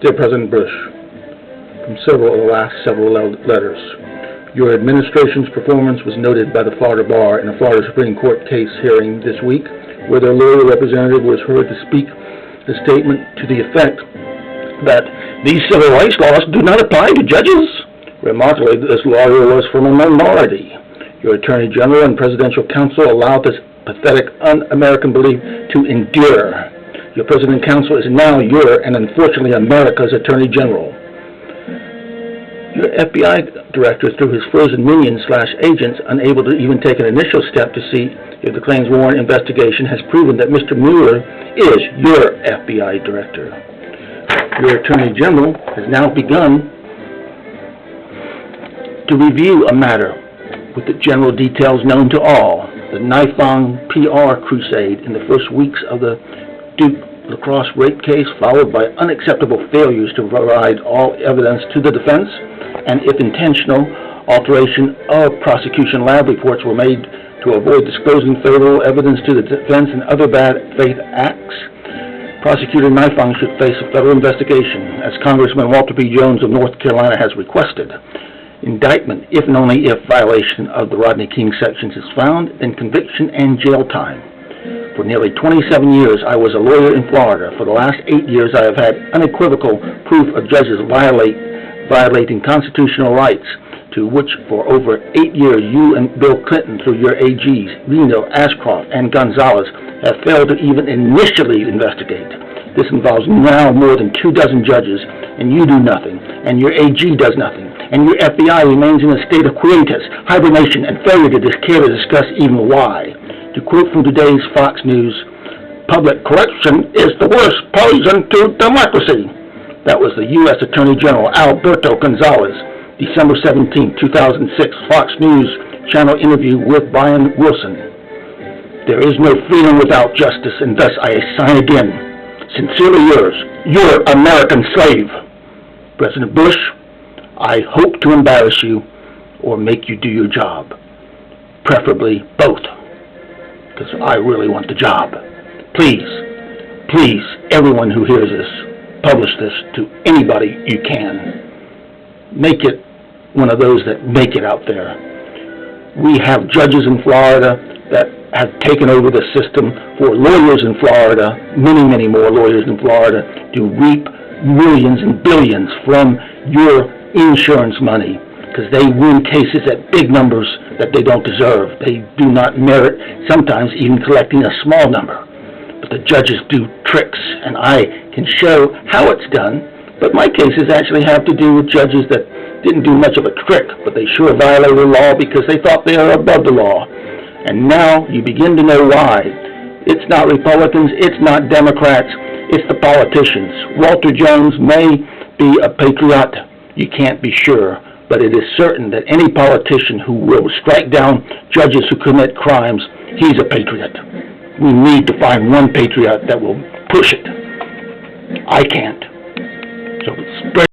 Dear President Bush, from the last several letters, your administration's performance was noted by the Florida Bar in a Florida Supreme Court case hearing this week, where their lawyer representative was heard to speak a statement to the effect that these civil rights laws do not apply to judges. Remarkably, this lawyer was from a minority. Your Attorney General and Presidential Counsel allowed this pathetic, un-American belief to endure. Your President Counsel is now your, and unfortunately America's, Attorney General. Your FBI director, through his frozen minions/agents, unable to even take an initial step to see if the claims warrant investigation, has proven that Mr. Mueller is your FBI director. Your Attorney General has now begun to review a matter with the general details known to all, the Nifong PR crusade in the first weeks of the Duke lacrosse rape case, followed by unacceptable failures to provide all evidence to the defense, and if intentional, alteration of prosecution lab reports were made to avoid disclosing favorable evidence to the defense and other bad faith acts. Prosecutor Nifong should face a federal investigation, as Congressman Walter P. Jones of North Carolina has requested. Indictment, if and only if violation of the Rodney King sections is found, then conviction and jail time. For nearly 27 years, I was a lawyer in Florida. For the last 8 years, I have had unequivocal proof of judges violating constitutional rights, to which for over 8 years you and Bill Clinton, through your AGs, Reno, Ashcroft, and Gonzalez, have failed to even initially investigate. This involves now more than 24 judges, and you do nothing, and your AG does nothing, and your FBI remains in a state of quietus, hibernation, and failure to care to discuss even why. To quote from today's Fox News, "Public corruption is the worst poison to democracy." That was the U.S. Attorney General Alberto Gonzalez, December 17, 2006, Fox News channel interview with Brian Wilson. There is no freedom without justice, and thus I sign again. Sincerely yours, your American slave. President Bush, I hope to embarrass you or make you do your job. Preferably both, because I really want the job. Please, please, everyone who hears this, publish this to anybody you can. Make it one of those that make it out there. We have judges in Florida that have taken over the system for lawyers in Florida, many, many more lawyers in Florida, to reap millions and billions from your insurance money, because they win cases at big numbers that they don't deserve. They do not merit, sometimes even collecting a small number. But the judges do tricks, and I can show how it's done. But my cases actually have to do with judges that didn't do much of a trick, but they sure violated the law because they thought they are above the law. And now you begin to know why. It's not Republicans, it's not Democrats, it's the politicians. Walter Jones may be a patriot, you can't be sure, but it is certain that any politician who will strike down judges who commit crimes, he's a patriot. We need to find one patriot that will push it. I can't. So spread